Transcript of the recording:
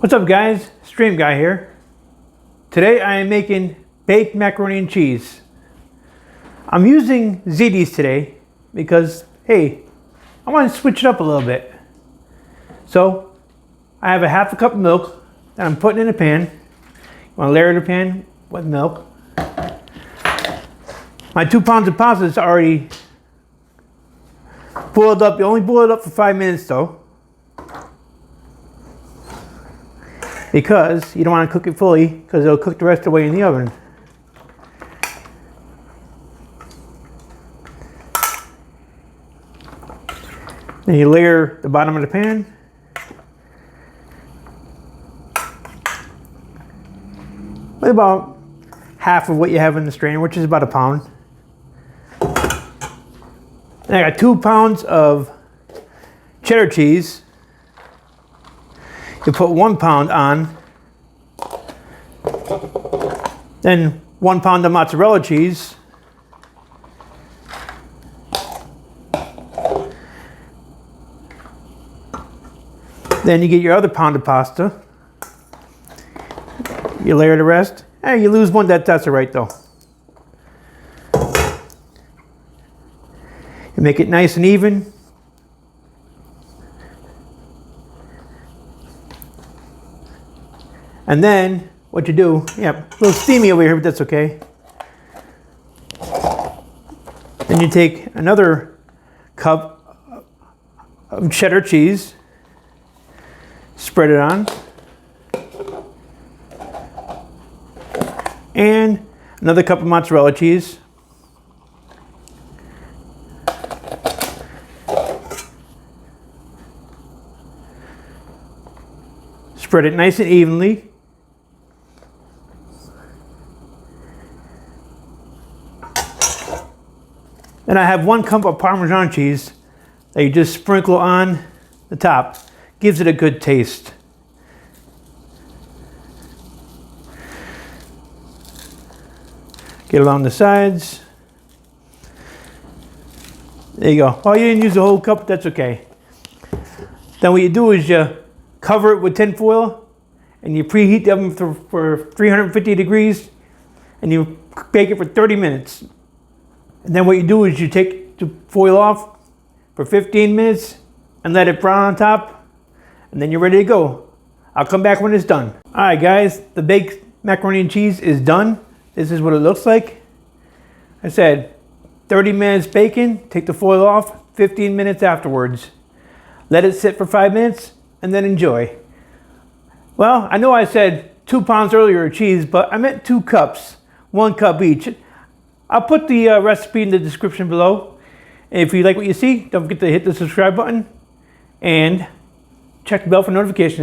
What's up guys, Stream Guy here. Today I am making baked macaroni and cheese. I'm using ZDs today because, hey, I want to switch it up a little bit. So I have a half a cup of milk that I'm putting in a pan. You want to layer the pan with milk. My 2 pounds of pasta is already boiled up. You only boil it up for 5 minutes though, because you don't want to cook it fully because it'll cook the rest of the way in the oven. Then you layer the bottom of the pan. With about half of what you have in the strainer, which is about a pound. And I got 2 pounds of cheddar cheese. You put 1 pound on. Then 1 pound of mozzarella cheese. Then you get your other pound of pasta. You layer the rest. Hey, you lose one, that's all right though. You make it nice and even. And then what you do, yeah, a little steamy over here, but that's okay. Then you take another cup of cheddar cheese, spread it on, and another cup of mozzarella cheese. Spread it nice and evenly. Then I have 1 cup of parmesan cheese that you just sprinkle on the top. Gives it a good taste. Get along the sides. There you go. Oh, you didn't use the whole cup, that's okay. Then what you do is you cover it with tin foil and you preheat the oven for 350 degrees and you bake it for 30 minutes. And then what you do is you take the foil off for 15 minutes and let it brown on top, and then you're ready to go. I'll come back when it's done. All right guys, the baked macaroni and cheese is done. This is what it looks like. I said 30 minutes baking, take the foil off, 15 minutes afterwards. Let it sit for 5 minutes and then enjoy. Well, I know I said 2 pounds earlier of cheese, but I meant 2 cups, 1 cup each. I'll put the recipe in the description below. And if you like what you see, don't forget to hit the subscribe button and check the bell for notifications.